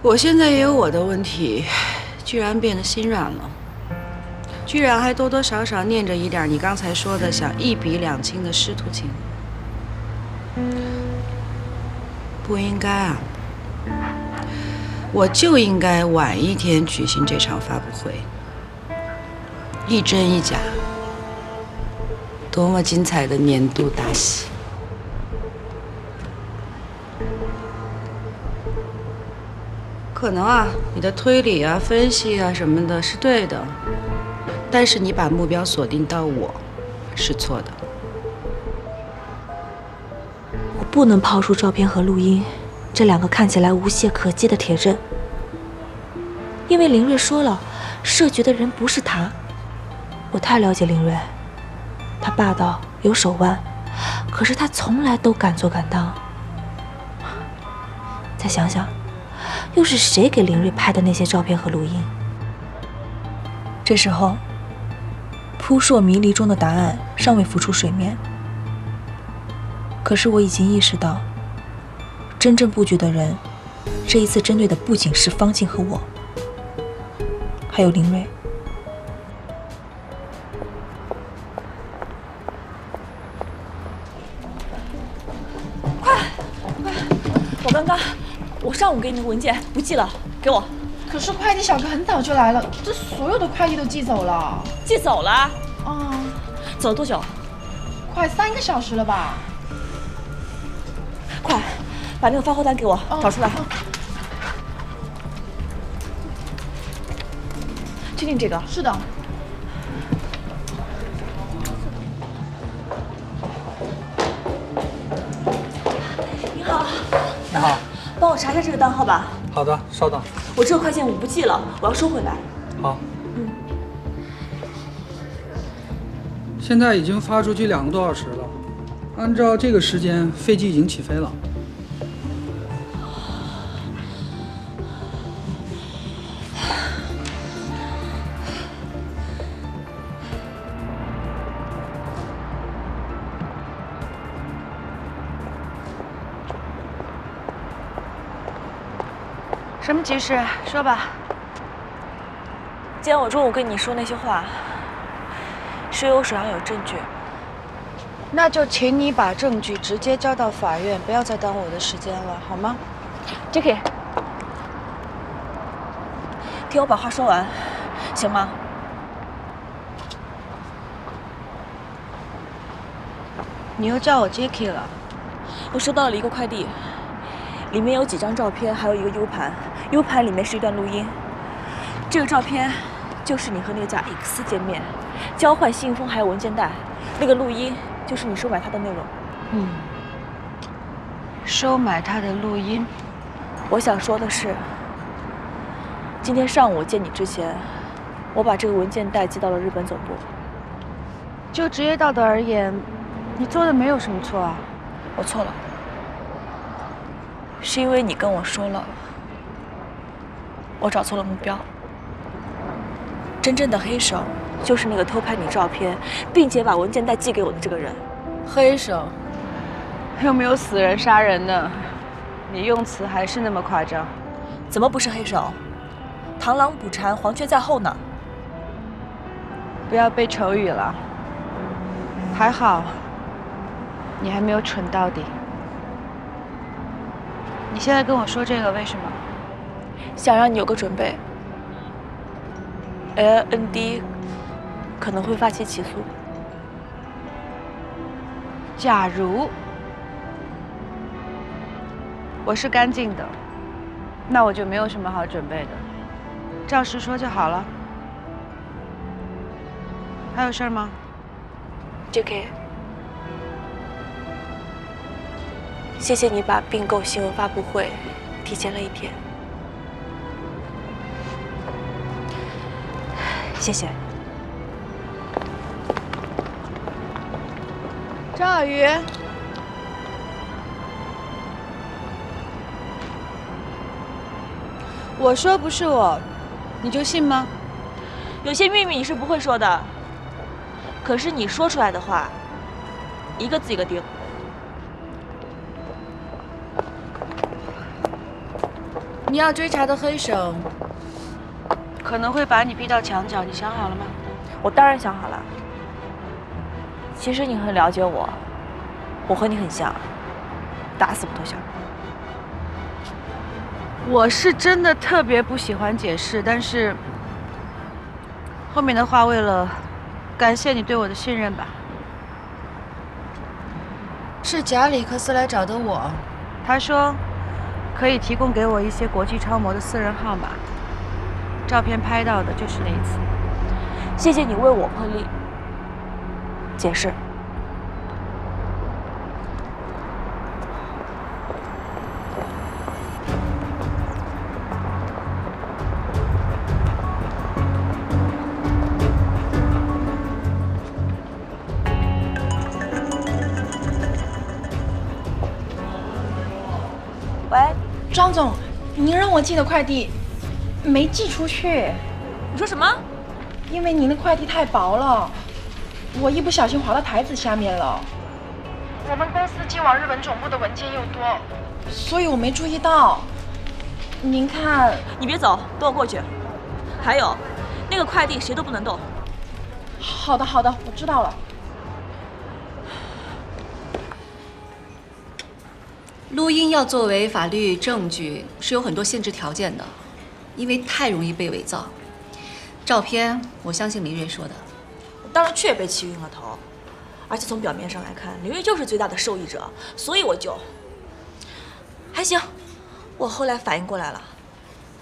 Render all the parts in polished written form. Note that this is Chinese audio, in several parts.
我现在也有我的问题，居然变得心软了，居然还多多少少念着一点你刚才说的想一笔两清的师徒情，不应该啊！我就应该晚一天举行这场发布会，一真一假，多么精彩的年度大戏！可能啊，你的推理啊、分析啊什么的是对的，但是你把目标锁定到我，是错的。我不能抛出照片和录音这两个看起来无懈可击的铁证，因为林睿说了，设局的人不是他。我太了解林睿，他霸道有手腕，可是他从来都敢做敢当。再想想，又是谁给林睿拍的那些照片和录音？这时候，扑朔迷离中的答案尚未浮出水面。可是我已经意识到，真正布局的人，这一次针对的不仅是方静和我，还有林睿。快！我上午给你的文件不寄了，给我。可是快递小哥很早就来了，这所有的快递都寄走了。寄走了？嗯，走了多久？快3个小时了吧？快，把那个发货单给我，找出来。确定这个？是的。你好。你好。帮我查一下这个单号吧。好的，稍等。我这个快件我不寄了，我要收回来。好。现在已经发出去2个多小时了，按照这个时间，飞机已经起飞了。什么急事？说吧。今天我中午跟你说那些话，是因为我手上有证据。那就请你把证据直接交到法院，不要再耽误我的时间了，好吗 ？Jackie， 听我把话说完，行吗？你又叫我 Jackie 了。我收到了一个快递，里面有几张照片，还有一个 U 盘。U 盘里面是一段录音。这个照片就是你和那个叫 X 见面，交换信封还有文件袋。那个录音就是你收买他的内容。收买他的录音。我想说的是，今天上午我见你之前，我把这个文件袋寄到了日本总部。就职业道德而言，你做的没有什么错啊。我错了，是因为你跟我说了，我找错了目标。真正的黑手就是那个偷拍你照片，并且把文件袋寄给我的这个人。黑手？又没有死人杀人的，你用词还是那么夸张。怎么不是黑手？螳螂捕蝉，黄雀在后呢。不要背丑语了。还好，你还没有蠢到底。你现在跟我说这个，为什么？想让你有个准备。LND 可能会发起起诉。假如我是干净的，那我就没有什么好准备的，照实说就好了。还有事儿吗 ？JK， 谢谢你把并购新闻发布会提前了1天。谢谢。张小鱼，我说不是我，你就信吗？有些秘密你是不会说的，可是你说出来的话，一个字一个钉。你要追查的黑手可能会把你逼到墙角，你想好了吗？我当然想好了。其实你很了解我，我和你很像，打死不脱险。我是真的特别不喜欢解释，但是后面的话为了感谢你对我的信任吧。是贾里克斯来找的我，他说可以提供给我一些国际超模的私人号码，照片拍到的就是那一次。谢谢你为我破例解释。喂，张总，您让我寄的快递没寄出去。你说什么？因为您的快递太薄了，我一不小心滑到台子下面了。我们公司寄往日本总部的文件又多，所以我没注意到。您看，你别走，等我过去。还有，那个快递谁都不能动。好的，好的，我知道了。录音要作为法律证据是有很多限制条件的，因为太容易被伪造。照片，我相信林睿说的。我当然确被气晕了头，而且从表面上来看，林睿就是最大的受益者，所以我就还行。我后来反应过来了，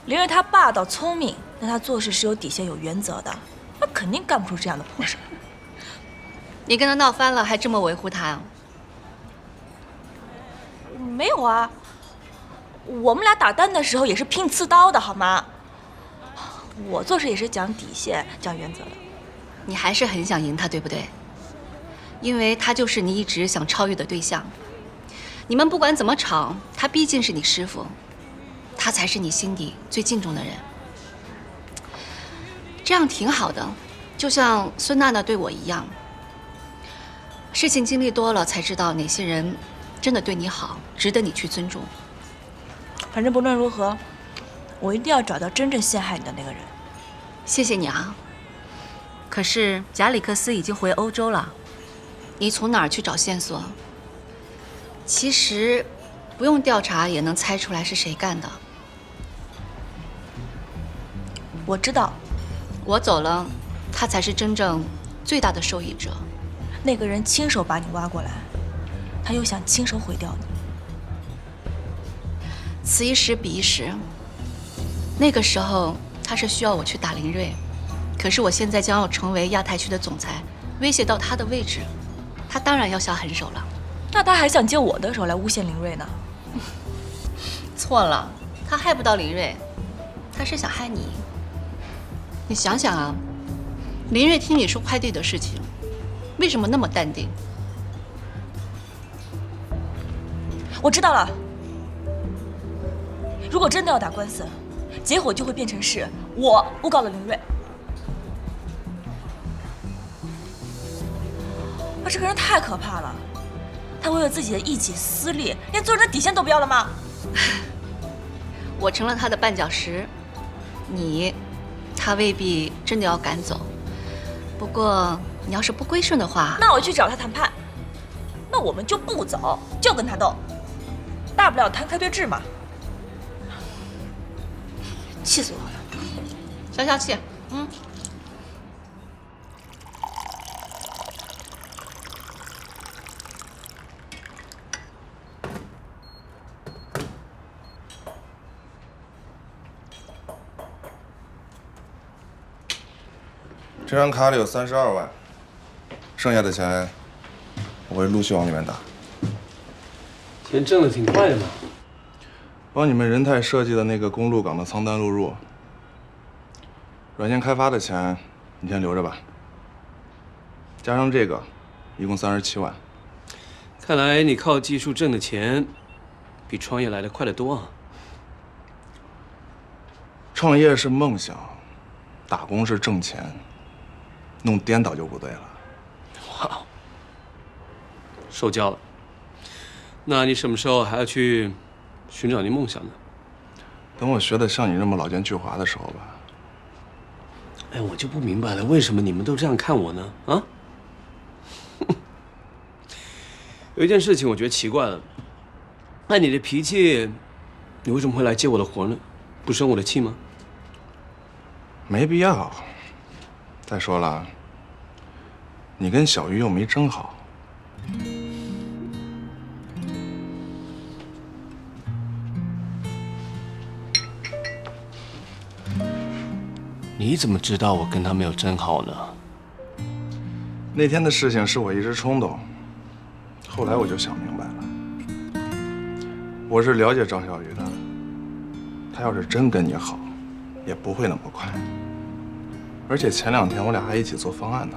林睿他霸道聪明，但他做事是有底线、有原则的，他肯定干不出这样的破事。你跟他闹翻了，还这么维护他呀？没有啊，我们俩打单的时候也是拼刺刀的，好吗？我做事也是讲底线、讲原则的。你还是很想赢他，对不对？因为他就是你一直想超越的对象。你们不管怎么吵，他毕竟是你师傅，他才是你心底最敬重的人。这样挺好的，就像孙娜娜对我一样。事情经历多了，才知道哪些人真的对你好，值得你去尊重。反正不论如何，我一定要找到真正陷害你的那个人。谢谢你啊。可是贾里克斯已经回欧洲了，你从哪儿去找线索？其实不用调查也能猜出来是谁干的。我知道，我走了，他才是真正最大的受益者。那个人亲手把你挖过来，他又想亲手毁掉你。此一时彼一时。那个时候他是需要我去打林睿，可是我现在将要成为亚太区的总裁，威胁到他的位置，他当然要下狠手了。那他还想借我的手来诬陷林睿呢？错了，他害不到林睿，他是想害你。你想想啊，林睿听你说快递的事情，为什么那么淡定？我知道了。如果真的要打官司，结果就会变成是我诬告了林睿。而这个人太可怕了，他为了自己的一己私利，连做人的底线都不要了吗？我成了他的绊脚石，他未必真的要赶走。不过你要是不归顺的话，那我去找他谈判。那我们就不走，就跟他斗，大不了摊开对峙嘛。气死我了！消消气。这张卡里有32万，剩下的钱我会陆续往里面打。钱挣得挺快的嘛。帮你们人泰设计的那个公路港的仓单录入，软件开发的钱你先留着吧。加上这个，一共37万。看来你靠技术挣的钱，比创业来的快得多啊。创业是梦想，打工是挣钱，弄颠倒就不对了。哇，受教了。那你什么时候还要去寻找你梦想呢？等我学的像你这么老奸巨猾的时候吧。哎，我就不明白了，为什么你们都这样看我呢？啊？有一件事情我觉得奇怪了，按你的脾气，你为什么会来接我的活呢？不生我的气吗？没必要。再说了，你跟小鱼又没争好。你怎么知道我跟他没有争好呢？那天的事情是我一时冲动，后来我就想明白了。我是了解张小鱼的，他要是真跟你好，也不会那么快。而且前2天我俩还一起做方案呢。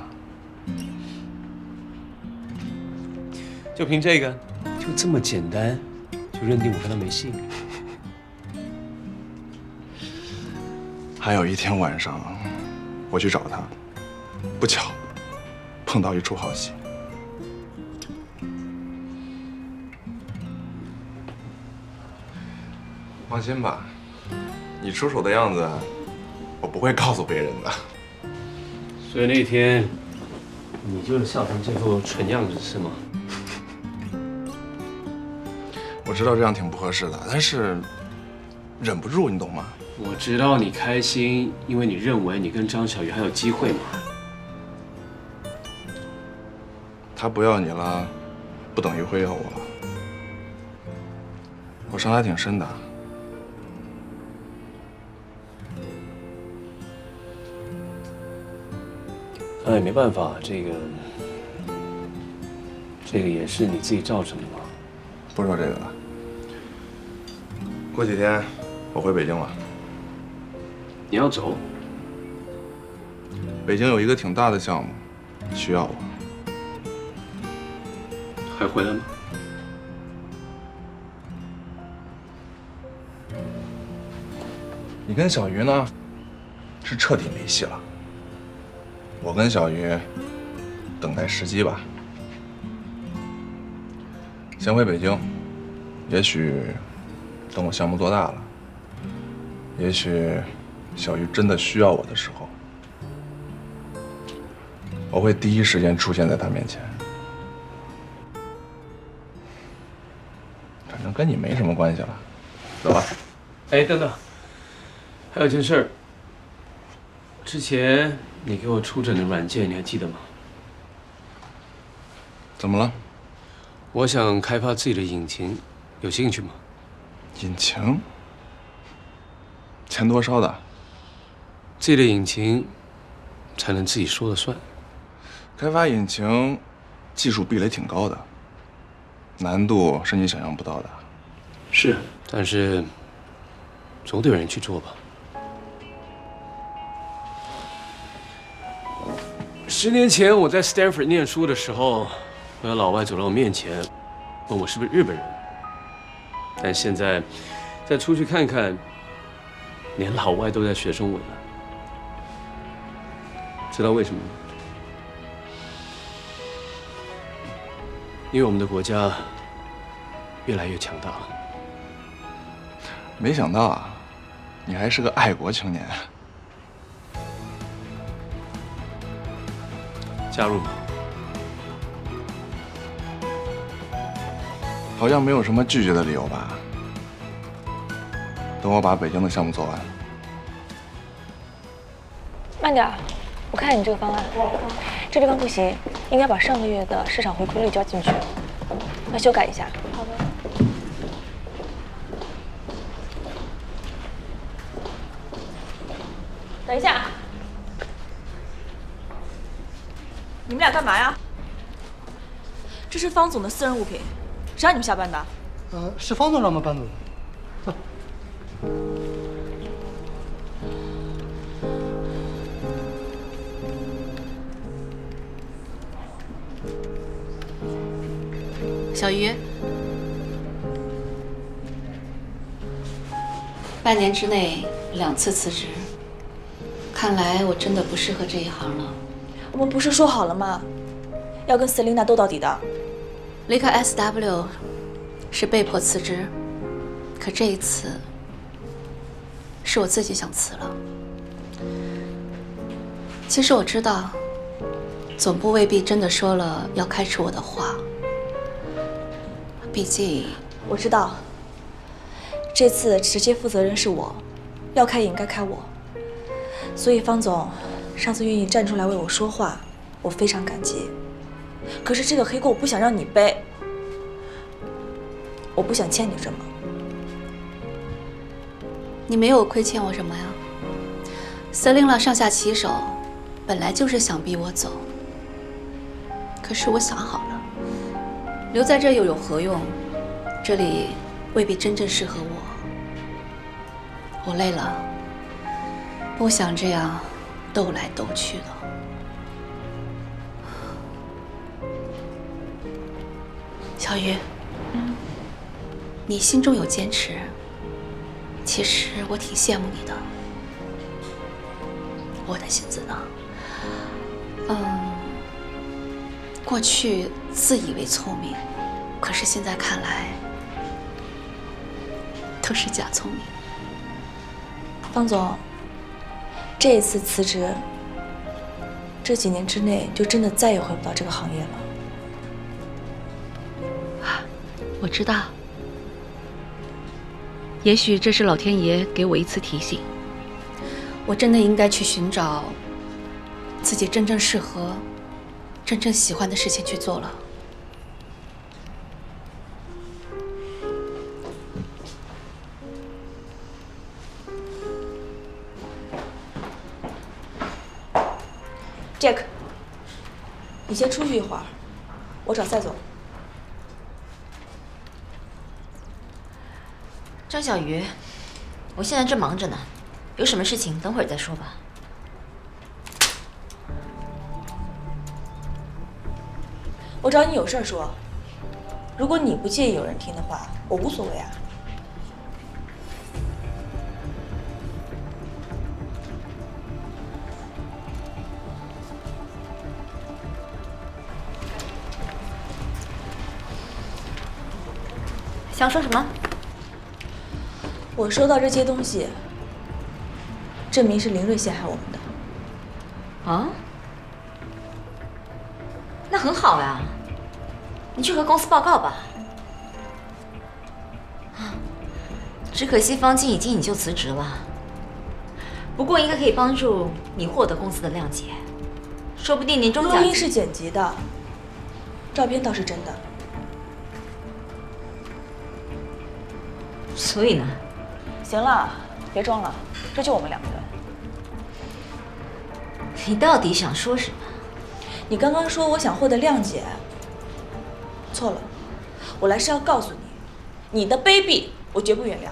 就凭这个，就这么简单，就认定我跟他没戏？还有一天晚上，我去找他，不巧碰到一出好戏。放心吧，你出手的样子，我不会告诉别人的。所以那天，你就是笑成这副蠢样子是吗？我知道这样挺不合适的，但是忍不住，你懂吗？我知道你开心，因为你认为你跟张小鱼还有机会嘛。他不要你了，不等于会要我。我伤还挺深的。那也没办法，这个也是你自己造成的嘛。不说这个了。过几天我回北京了。你要走？北京有一个挺大的项目，需要我。还回来吗？你跟小鱼呢，是彻底没戏了。我跟小鱼等待时机吧。先回北京，也许等我项目做大了，也许小鱼真的需要我的时候，我会第一时间出现在他面前。反正跟你没什么关系了，走吧。哎，等等，还有件事儿。之前你给我出诊的软件，你还记得吗？怎么了？我想开发自己的引擎，有兴趣吗？引擎？钱多烧的？自己的引擎才能自己说了算。开发引擎，技术壁垒挺高的，难度是你想象不到的。是，但是总得有人去做吧。10年前我在 Stanford 念书的时候，有老外走到我面前，问我是不是日本人。但现在再出去看看，连老外都在学中文了。知道为什么吗？因为我们的国家越来越强大了。没想到啊，你还是个爱国青年。加入吗？好像没有什么拒绝的理由吧？等我把北京的项目做完。慢点，我看你这个方案，这地方不行，应该把上个月的市场回馈率交进去，要修改一下。好的。等一下，你们俩干嘛呀？这是方总的私人物品，谁让你们下班的？是方总让我们搬走的。小鱼，半年之内2次辞职，看来我真的不适合这一行了。我们不是说好了吗？要跟瑟琳娜斗到底的。离开 SW 是被迫辞职，可这一次是我自己想辞了。其实我知道，总部未必真的说了要开除我的话。毕竟我知道，这次直接负责人是我，要开也应该开我。所以方总上次愿意站出来为我说话，我非常感激。可是这个黑锅我不想让你背，我不想欠你什么。你没有亏欠我什么呀？司令了上下其手，本来就是想逼我走。可是我想好了，留在这又有何用？这里未必真正适合我。我累了，不想这样斗来斗去的。小雨，你心中有坚持，其实我挺羡慕你的。我的性子呢？过去自以为聪明，可是现在看来都是假聪明。方总，这一次辞职，这几年之内就真的再也回不到这个行业了。我知道，也许这是老天爷给我一次提醒，我真的应该去寻找自己真正适合、真正喜欢的事情去做了。Jack， 你先出去一会儿，我找赛总。张小鱼，我现在正忙着呢，有什么事情等会儿再说吧。我找你有事儿说，如果你不介意有人听的话，我无所谓啊。想说什么？我收到这些东西，证明是林睿陷害我们的。啊？那很好呀，你去和公司报告吧。只可惜方静已经引咎辞职了，不过应该可以帮助你获得公司的谅解，说不定年终奖。录音是剪辑的，照片倒是真的。所以呢？行了，别装了，这就我们两个人。你到底想说什么？你刚刚说我想获得谅解，错了，我来是要告诉你，你的卑鄙我绝不原谅。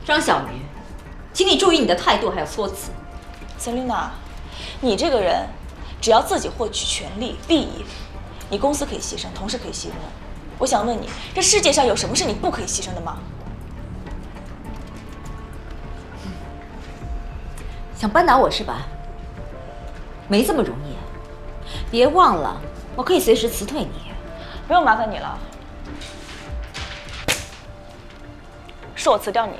张小鱼，请你注意你的态度还有措辞。Selina， 你这个人，只要自己获取权利利益，你公司可以牺牲，同事可以牺牲。我想问你，这世界上有什么是你不可以牺牲的吗？想扳倒我是吧？没这么容易。别忘了，我可以随时辞退你。不用麻烦你了，是我辞掉你。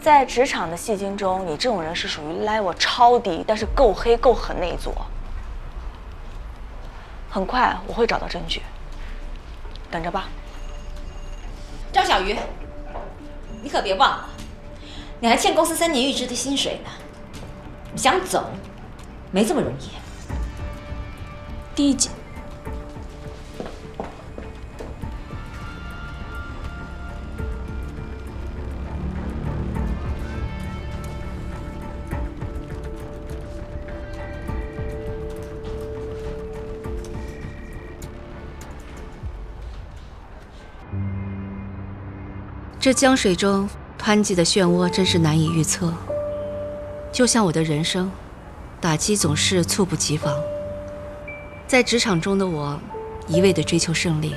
在职场的戏精中，你这种人是属于 level 超低，但是够黑够狠那一组。很快我会找到证据，等着吧。张小鱼，你可别忘了，你还欠公司3年预支的薪水呢。你想走，没这么容易。第一集。这江水中湍急的漩涡真是难以预测，就像我的人生，打击总是猝不及防。在职场中的我，一味地追求胜利，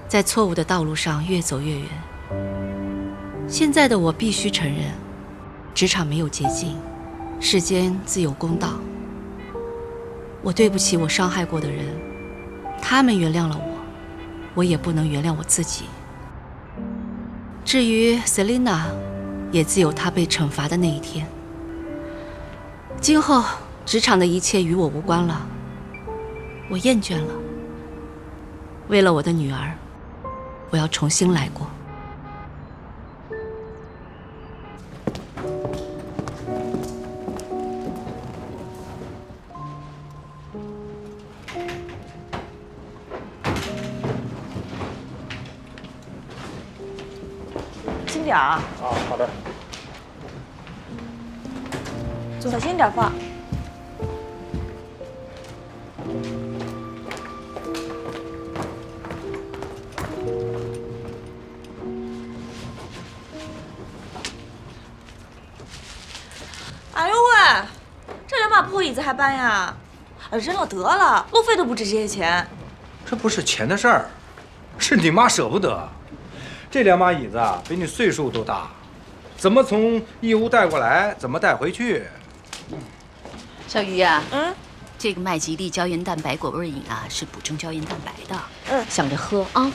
在错误的道路上越走越远。现在的我必须承认，职场没有捷径，世间自有公道。我对不起我伤害过的人，他们原谅了我，我也不能原谅我自己。至于 Selina， 也自有她被惩罚的那一天。今后职场的一切与我无关了，我厌倦了。为了我的女儿，我要重新来过。轻点啊！好的。小心点放。哎呦喂，这两把破椅子还搬呀？扔了得了，路费都不值这些钱。这不是钱的事儿，是你妈舍不得。这两把椅子啊，比你岁数都大，怎么从义乌带过来，怎么带回去？小鱼呀，这个麦吉利胶原蛋白果味饮啊，是补充胶原蛋白的，想着喝啊。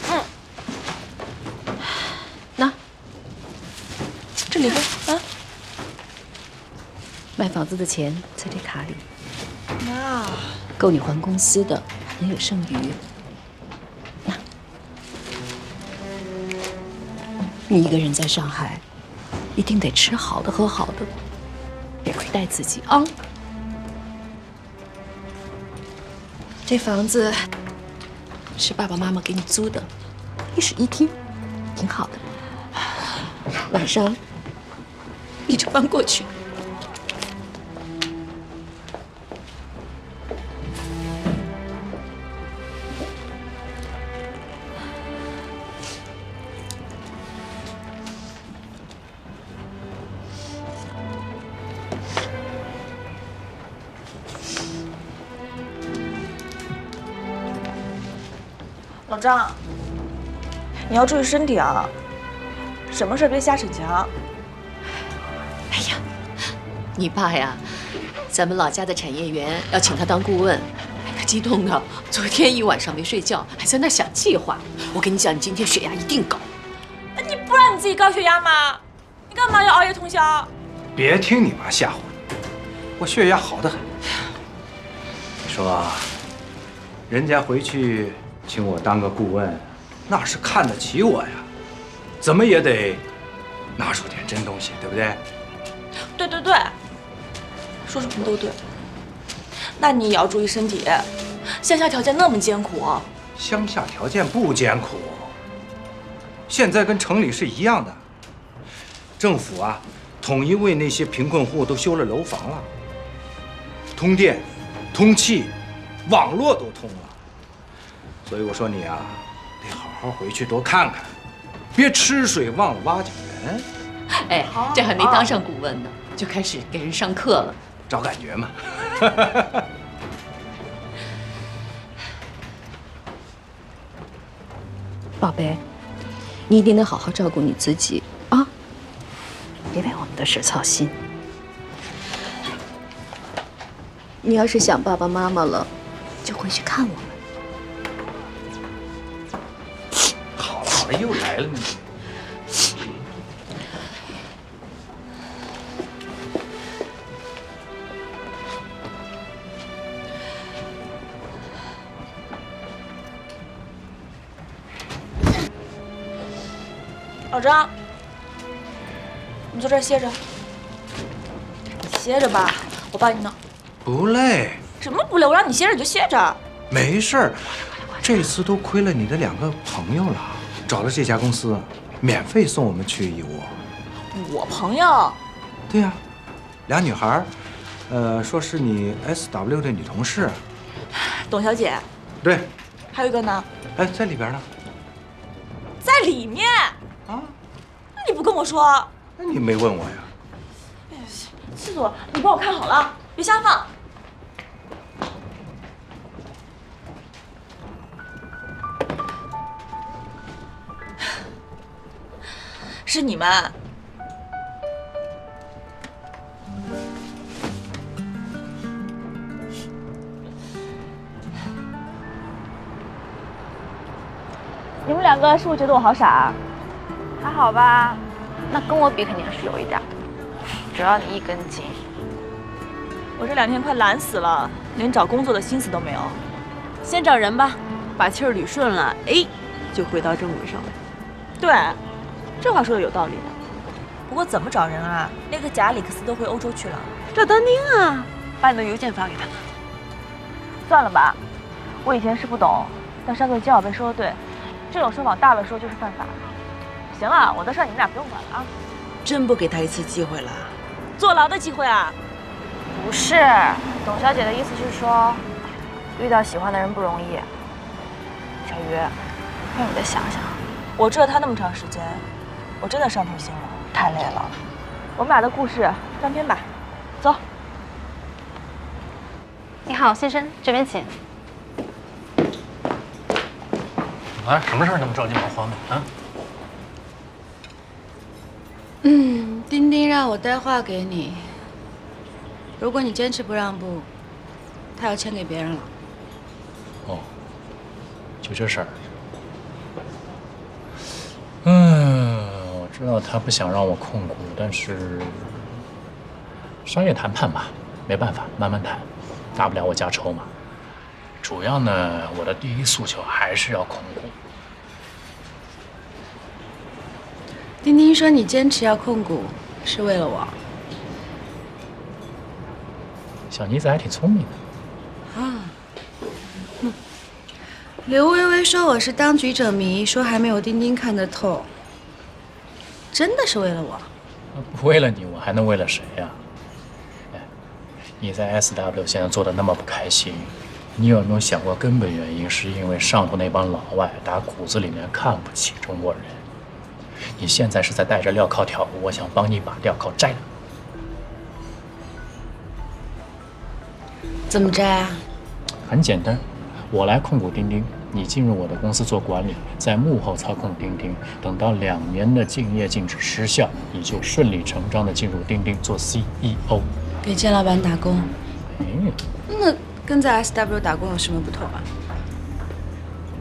那这里边买房子的钱在这卡里，妈，够你还公司的，能有剩余。那，你一个人在上海，一定得吃好的喝好的，别亏待自己啊。这房子是爸爸妈妈给你租的，1室1厅，挺好的。晚上你就搬过去。老张，你要注意身体啊！什么事别瞎逞强。哎呀，你爸呀，咱们老家的产业园要请他当顾问，他激动的，昨天一晚上没睡觉，还在那想计划。我跟你讲，你今天血压一定高。你不让你自己高血压吗？你干嘛要熬夜通宵？别听你妈吓唬你，我血压好得很。你说，人家回去请我当个顾问，那是看得起我呀，怎么也得拿出点真东西，对不对？对对对，说什么都对。那你也要注意身体，乡下条件那么艰苦。乡下条件不艰苦，现在跟城里是一样的。政府啊，统一为那些贫困户都修了楼房了，通电、通气、网络都通了。所以我说你啊，得好好回去多看看，别吃水忘了挖井人。哎，这还没当上顾问呢，就开始给人上课了，找感觉嘛。宝贝，你一定得好好照顾你自己啊，别为我们的事操心。你要是想爸爸妈妈了，就回去看我们。好了好了，又来了你。老张，你坐这儿歇着。你歇着吧，我帮你弄。不累。什么不累？我让你歇着你就歇着。没事儿，这次都亏了你的2个朋友了，找了这家公司，免费送我们去义乌。我朋友？对呀，2女孩，说是你 SW 的女同事。董小姐。对。还有一个呢？哎，在里边呢。在里面。啊？那你不跟我说？那你没问我呀？哎呀，气死我！你帮我看好了，别瞎放。是你们。你们2个是不是觉得我好傻？还好吧？那跟我比肯定是有一点，主要你一根筋。我这2天快懒死了，连找工作的心思都没有。先找人吧，把气儿捋顺了，哎，就回到正轨上了。对，这话说的有道理的。不过怎么找人啊？那个贾里克斯都回欧洲去了，找丹丁啊，把你的邮件发给他。算了吧，我以前是不懂，但上次金小贝说的对，这种说谎大了说就是犯法。行了，我的事儿你们俩不用管了啊。真不给他一次机会了？坐牢的机会啊？不是，董小姐的意思是说，遇到喜欢的人不容易。小鱼，让你再想想。我知道他那么长时间，我真的上头心了，太累了。我们俩的故事翻篇吧，走。你好，先生，这边请。哎，什么事儿那么着急忙慌的啊？丁丁让我带话给你，如果你坚持不让步，他要签给别人了。哦，就这事儿。我知道他不想让我控股，但是商业谈判嘛，没办法，慢慢谈，大不了我加筹码。主要呢，我的第一诉求还是要控股。丁丁说你坚持要控股，是为了我。小妮子还挺聪明的。啊。刘薇薇说我是当局者迷，说还没有丁丁看得透。真的是为了我？不为了你，我还能为了谁呀？哎，你在 SW 现在做的那么不开心，你有没有想过根本原因是因为上头那帮老外打骨子里面看不起中国人？你现在是在戴着镣铐跳舞，我想帮你把镣铐摘了。怎么摘啊？很简单，我来控股钉钉，你进入我的公司做管理，在幕后操控钉钉，等到2年的竞业禁止失效，你就顺理成章的进入钉钉做 CEO， 给建老板打工。哎，那跟在 SW 打工有什么不同啊？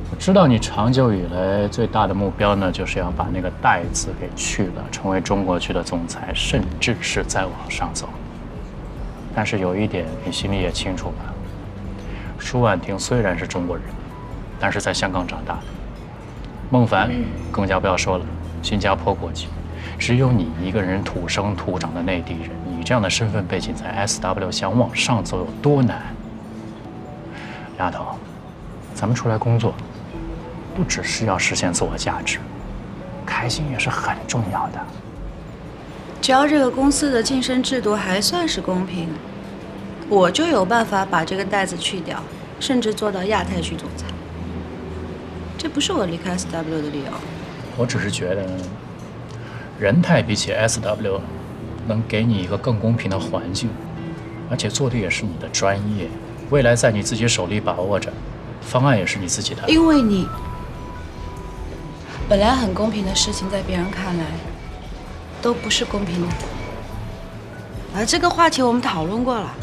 我知道你长久以来最大的目标呢，就是要把那个代字给去了，成为中国区的总裁，甚至是再往上走。但是有一点你心里也清楚吧？舒婉婷虽然是中国人，但是在香港长大的。孟凡更加不要说了，新加坡国籍。只有你一个人土生土长的内地人，你这样的身份背景在 SW 想往上走有多难？丫头，咱们出来工作，不只是要实现自我价值，开心也是很重要的。只要这个公司的晋升制度还算是公平，我就有办法把这个袋子去掉，甚至做到亚太区总裁。这不是我离开 SW 的理由。我只是觉得，人泰比起 SW 能给你一个更公平的环境，而且做的也是你的专业，未来在你自己手里把握着，方案也是你自己的。因为你本来很公平的事情，在别人看来都不是公平的。而这个话题我们讨论过了。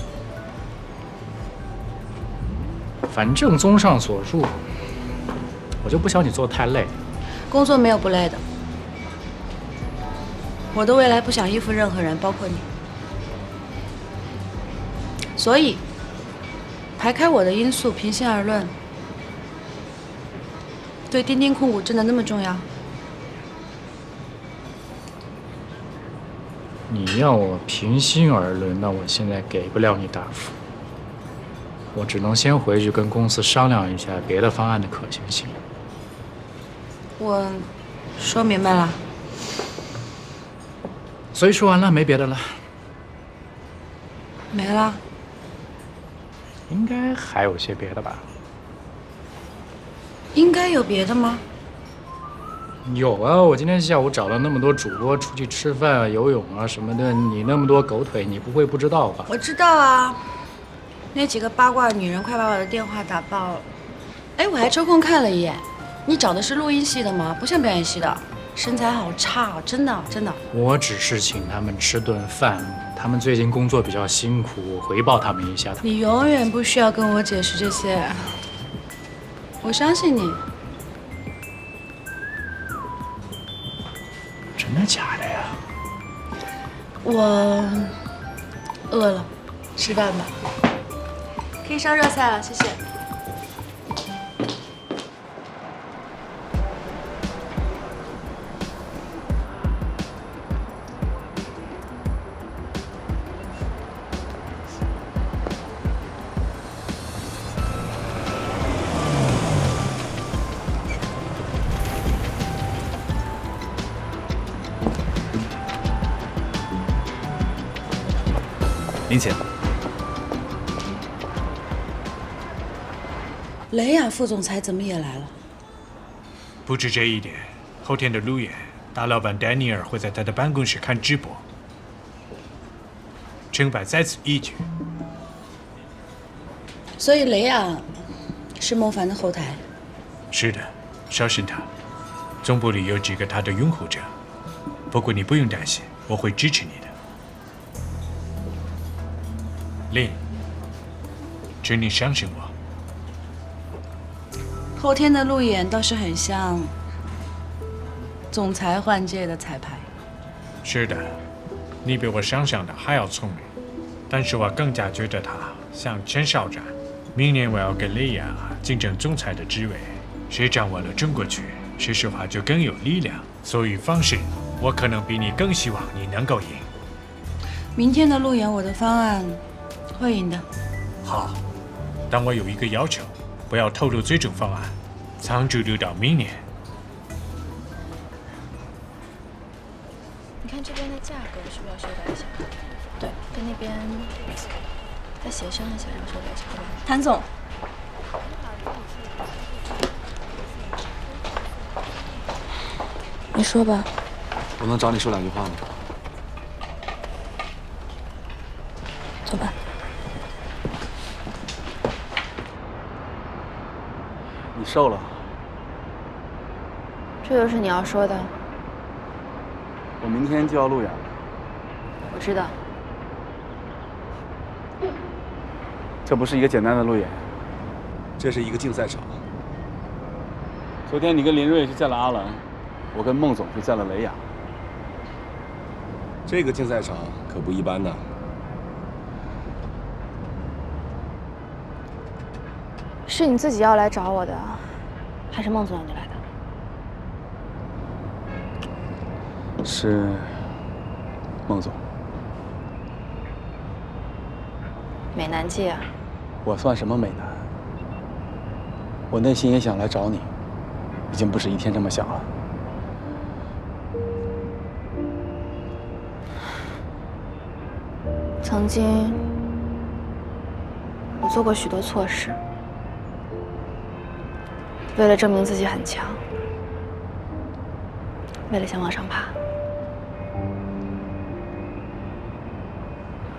反正综上所述，我就不想你做得太累。工作没有不累的，我的未来不想依附任何人，包括你。所以，排开我的因素，平心而论，对钉钉控股真的那么重要？你要我平心而论，那我现在给不了你答复。我只能先回去跟公司商量一下别的方案的可行性。我说明白了。所以说完了，没别的了。没了。应该还有些别的吧？应该有别的吗？有啊，我今天下午找了那么多主播出去吃饭啊、游泳啊什么的，你那么多狗腿，你不会不知道吧？我知道啊，那几个八卦女人快把我的电话打爆了。哎，我还抽空看了一眼，你找的是录音系的吗？不像表演系的，身材好差哦，真的真的。我只是请他们吃顿饭，他们最近工作比较辛苦，我回报他们一下。你永远不需要跟我解释这些，我相信你。我饿了，吃饭吧。可以上热菜了，谢谢。您请。雷亚副总裁怎么也来了？不止这一点，后天的路演，大老板丹尼尔会在他的办公室看直播。成败在此一举。所以雷亚是孟凡的后台。是的，小心他。总部里有几个他的拥护者，不过你不用担心，我会支持你的。林，请你相信我。后天的路演倒是很像总裁换届的彩排。是的，你比我想象的还要聪明，但是我更加觉得他像前哨战。明年我要跟雷亚竞争总裁的职位，谁掌握了中国区，谁说话就更有力量。所以放心，我可能比你更希望你能够赢。明天的路演，我的方案会赢的。好，但我有一个要求。不要透露最终方案，仓促留到明年。你看这边的价格是不是要修改一下？对，跟那边再协商一下，然后修改一下。谭总，你说吧。我能找你说2句话吗？走吧。你瘦了。这就是你要说的。我明天就要路演了。我知道。这不是一个简单的路演，这是一个竞赛场。昨天你跟林睿去见了阿兰，我跟孟总去见了雷亚。这个竞赛场可不一般呐。是你自己要来找我的，还是孟总让你来的？是孟总。美男计啊！我算什么美男？我内心也想来找你，已经不是一天这么想了。曾经，我做过许多错事。为了证明自己很强，为了想往上爬，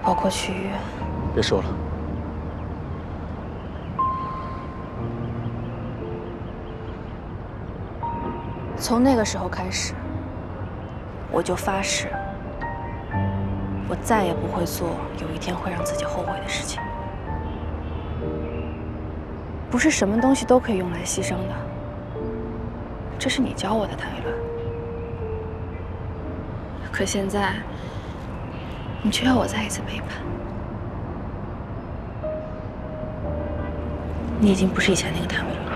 包括去医院。别说了，从那个时候开始，我就发誓，我再也不会做有一天会让自己后悔的事情。不是什么东西都可以用来牺牲的，这是你教我的，谭维伦。可现在，你却要我再一次背叛。你已经不是以前那个谭维伦了。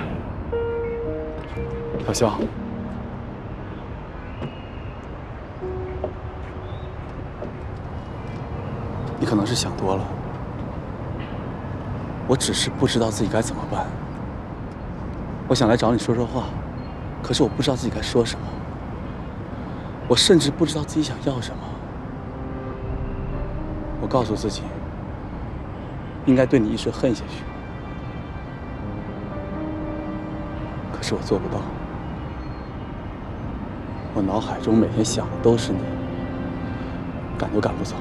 小肖，你可能是想多了。我只是不知道自己该怎么办。我想来找你说说话，可是我不知道自己该说什么。我甚至不知道自己想要什么。我告诉自己，应该对你一直恨下去，可是我做不到。我脑海中每天想的都是你，赶都赶不走。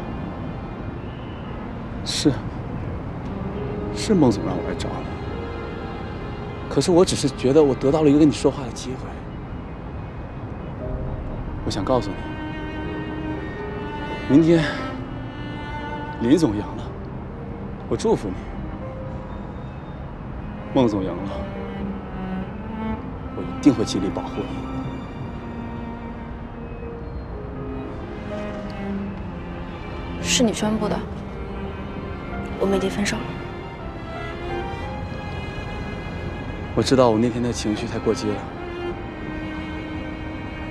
是孟总让我来找你，可是我只是觉得我得到了一个跟你说话的机会。我想告诉你，明天林总赢了，我祝福你；孟总赢了，我一定会尽力保护你。是你宣布的，我们已经分手了。我知道我那天的情绪太过激了，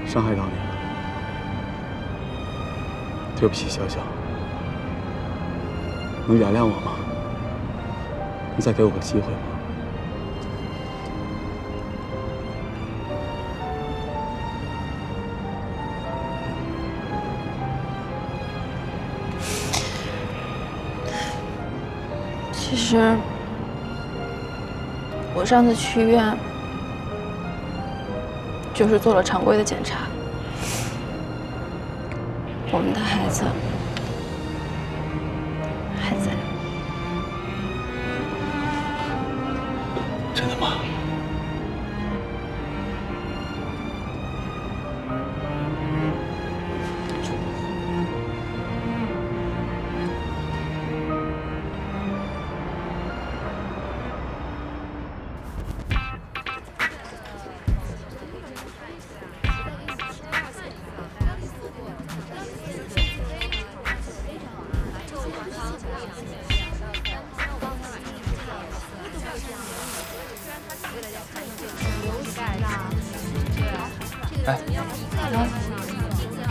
伤害到你了，对不起，小小，能原谅我吗？你再给我个机会吗？其实，我上次去医院就是做了常规的检查，我们的孩子还在。真的吗？哎，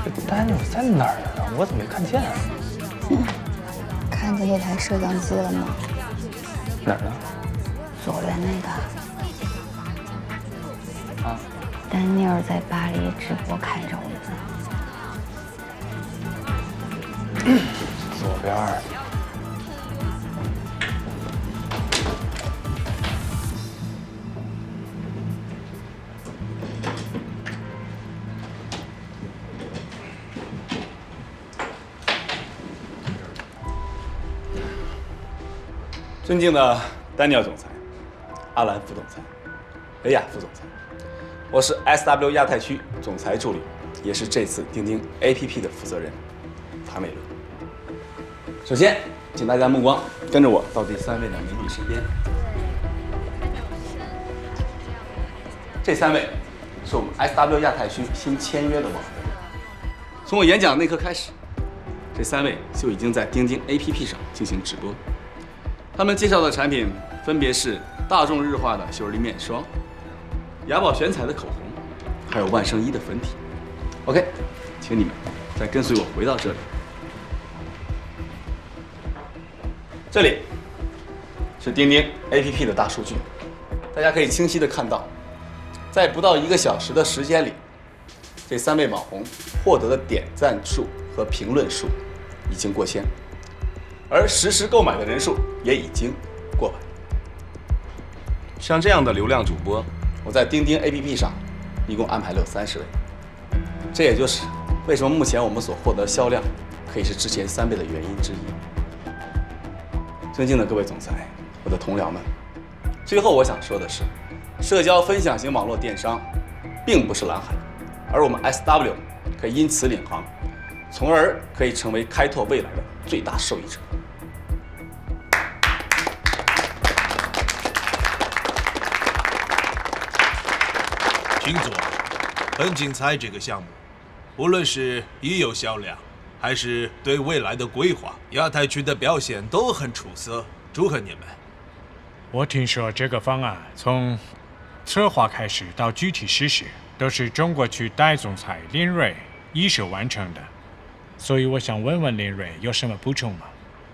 这Daniel在哪儿啊？我怎么没看见啊？看见那台摄像机了吗？哪儿呢？左边那个。啊。丹尼尔在巴黎直播看着我们。左边。尊敬的丹尼尔总裁、阿兰副总裁、雷亚副总裁，我是 SW 亚太区总裁助理，也是这次钉钉 APP 的负责人谭美乐。首先，请大家目光跟着我到第3位的美女身边。这3位是我们 SW 亚太区新签约的网红。从我演讲那刻开始，这3位就已经在钉钉 APP 上进行直播。他们介绍的产品分别是大众日化的秀尔丽面霜、雅宝玄彩的口红，还有万圣衣的粉体。OK， 请你们再跟随我回到这里。这里是钉钉 APP 的大数据，大家可以清晰的看到，在不到1个小时的时间里，这3位网红获得的点赞数和评论数已经过千。而实时购买的人数也已经过百。像这样的流量主播，我在钉钉 APP 上一共安排了有30位，这也就是为什么目前我们所获得销量可以是之前3倍的原因之一。尊敬的各位总裁，我的同僚们，最后我想说的是，社交分享型网络电商并不是蓝海，而我们 SW 可以因此领航，从而可以成为开拓未来的最大受益者。请坐，很精彩这个项目，无论是已有销量，还是对未来的规划，亚太区的表现都很出色，祝贺你们。我听说这个方案从策划开始到具体实施，都是中国区代总裁林瑞一手完成的，所以我想问问林瑞有什么补充吗？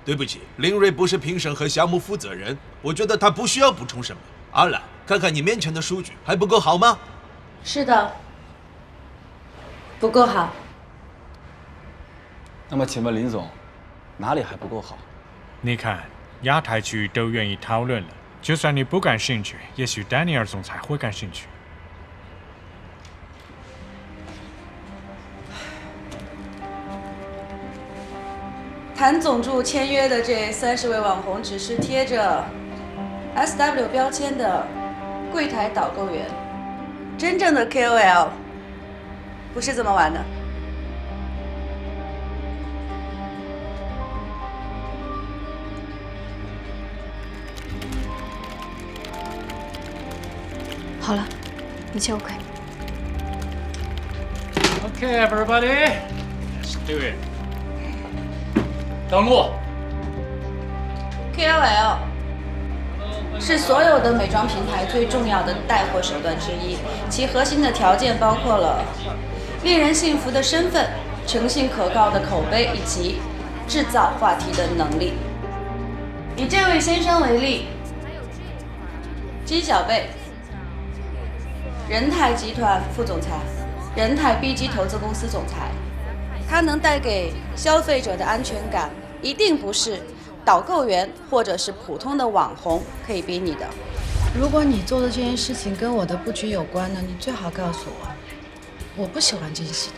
对不起，林瑞不是评审和项目负责人，我觉得他不需要补充什么。阿兰，看看你面前的数据还不够好吗？是的，不够好。那么请问林总，哪里还不够好？你看，亚太区都愿意讨论了，就算你不感兴趣，也许丹尼尔总裁会感兴趣。谭总助签约的这30位网红，只是贴着 SW 标签的柜台导购员。真正的 KOL 不是这么玩的。好了，一切 OK。Okay, everybody, let's do it. 登录。KOL 是所有的美妆平台最重要的带货手段之一，其核心的条件包括了令人信服的身份、诚信可靠的口碑以及制造话题的能力。以这位先生为例，姬小贝，仁泰集团副总裁，仁泰 BG 投资公司总裁，他能带给消费者的安全感，一定不是导购员或者是普通的网红可以比拟的。如果你做的这件事情跟我的布局有关呢，你最好告诉我，我不喜欢惊喜的。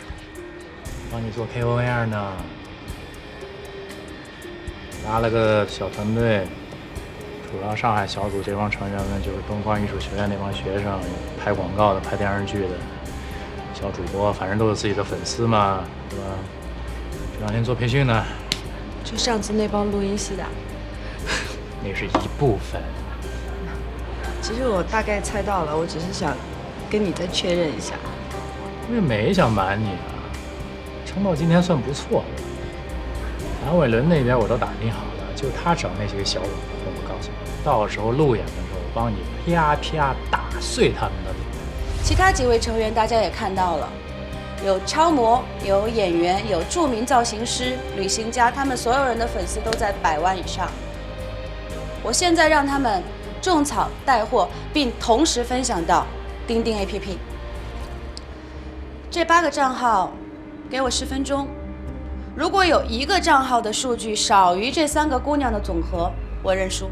帮你做 KOL 呢，拉了个小团队，主要上海小组这帮成员们就是东方艺术学院那帮学生，拍广告的、拍电视剧的小主播，反正都有自己的粉丝嘛，对吧？这2天做培训呢。就上次那帮录音系的，那是一部分。其实我大概猜到了，我只是想跟你再确认一下。我也没想瞒你啊，撑到今天算不错了。谭伟伦那边我都打听好了，就他找那些个小网红，我告诉你，到时候路演的时候，我帮你啪啪打碎他们的脸。其他几位成员大家也看到了。有超模，有演员，有著名造型师、旅行家，他们所有人的粉丝都在100万以上。我现在让他们种草带货，并同时分享到钉钉 APP。这8个账号，给我10分钟。如果有1个账号的数据少于这3个姑娘的总和，我认输。